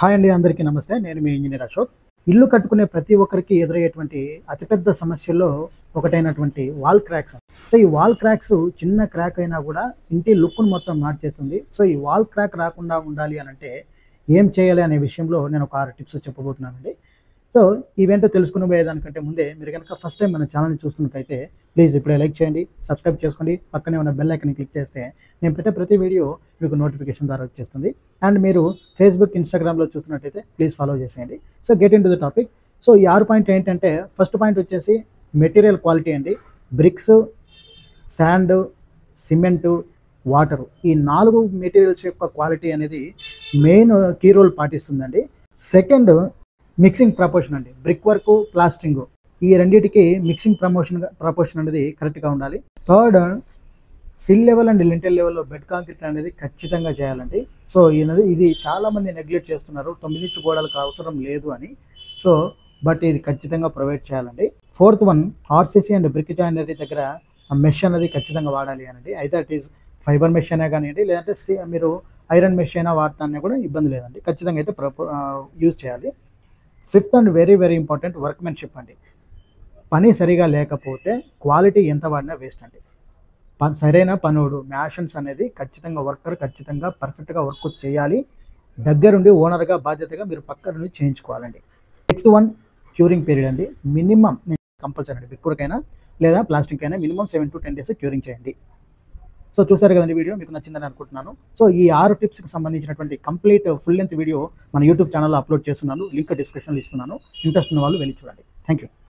Hi అండి, అందరికీ నమస్తే. నేను మీ ఇంజనీర్ అశోక్. ఇల్లు కట్టుకునే ప్రతి ఒక్కరికి ఎదురయ్యేటువంటి అతిపెద్ద సమస్యల్లో ఒకటైనటువంటి వాల్ క్రాక్స్. సో ఈ వాల్ క్రాక్స్ చిన్న క్రాక్ అయినా కూడా ఇంటి లుక్ను మొత్తం మార్చేస్తుంది. సో ఈ వాల్ క్రాక్ రాకుండా ఉండాలి అనంటే ఏం చేయాలి అనే విషయంలో నేను ఒక 6 టిప్స్ చెప్పబోతున్నానండి. సో ఈవెంట్ తెలుసుకుని పోయేదానికంటే ముందే మీరు కనుక ఫస్ట్ టైం మన ఛానల్ని చూస్తున్నట్టయితే ప్లీజ్ ఇప్పుడే లైక్ చేయండి, సబ్స్క్రైబ్ చేసుకోండి, పక్కనే ఉన్న బెల్ ఐకాన్ని క్లిక్ చేస్తే నేను పెట్టే ప్రతి వీడియో మీకు నోటిఫికేషన్ ద్వారా వచ్చేస్తుంది. అండ్ మీరు ఫేస్బుక్, ఇన్స్టాగ్రామ్లో చూస్తున్నట్టయితే ప్లీజ్ ఫాలో చేసేయండి. So get into the topic. So ఈ 6 పాయింట్ ఏంటంటే, ఫస్ట్ పాయింట్ వచ్చేసి మెటీరియల్ క్వాలిటీ అండి. బ్రిక్స్, శాండ్, సిమెంటు, వాటరు, ఈ 4 మెటీరియల్స్ యొక్క క్వాలిటీ అనేది మెయిన్ కీ రోల్ పాటిస్తుందండి. సెకండ్, మిక్సింగ్ ప్రపోర్షన్ అండి. బ్రిక్ వర్క్, ప్లాస్టింగ్, ఈ రెండింటికి మిక్సింగ్ ప్రపోర్షన్ అనేది కరెక్ట్గా ఉండాలి. Third, sill level and lintel లెవెల్లో బెడ్ కాంక్రీట్ అనేది ఖచ్చితంగా చేయాలండి. సో ఇది చాలామంది నెగ్లెక్ట్ చేస్తున్నారు, 9 ఇంచు గోడలకు అవసరం లేదు అని. సో బట్ ఇది ఖచ్చితంగా ప్రొవైడ్ చేయాలండి. Fourth one, RCC and brick జాయినరీ దగ్గర మెష్ అనేది ఖచ్చితంగా వాడాలి అనండి. అయితే ఇట్ ఈస్ ఫైబర్ మెష్ అయినా కానివ్వండి, లేదంటే మీరు ఐరన్ మెష్ అయినా వాడతానే కూడా ఇబ్బంది లేదండి. ఖచ్చితంగా అయితే యూజ్ చేయాలి. Fifth and very very important, workmanship అండి. పని సరిగా లేకపోతే క్వాలిటీ ఎంత వాడినా వేస్ట్ అండి. సరైన పనుడు మ్యాషన్స్ అనేది ఖచ్చితంగా వర్కర్ ఖచ్చితంగా పర్ఫెక్ట్గా వర్క్ చేయాలి. దగ్గరుండి ఓనర్గా బాధ్యతగా మీరు పక్క నుండి చేయించుకోవాలండి. నెక్స్ట్ వన్, క్యూరింగ్ పీరియడ్ అండి. మినిమం కంపల్సరీ అండి, బ్రిక్వర్కైనా లేదా ప్లాస్టిక్ అయినా మినిమం 7 to 10 days క్యూరింగ్ చేయండి. సో చూసారు కదండి, వీడియో మీకు నచ్చిందని అనుకుంటున్నాను. సో ఈ 6 టిప్స్కి సంబంధించినటువంటి కంప్లీట్ ఫుల్ లెంత్ వీడియో మన యూట్యూబ్ ఛానల్లో అప్లోడ్ చేస్తున్నాను. లింక్ డిస్క్రిప్షన్లో ఇస్తున్నాను. ఇంట్రెస్ట్ ఉన్న వాళ్ళు వెళ్ళి చూడండి. Thank you.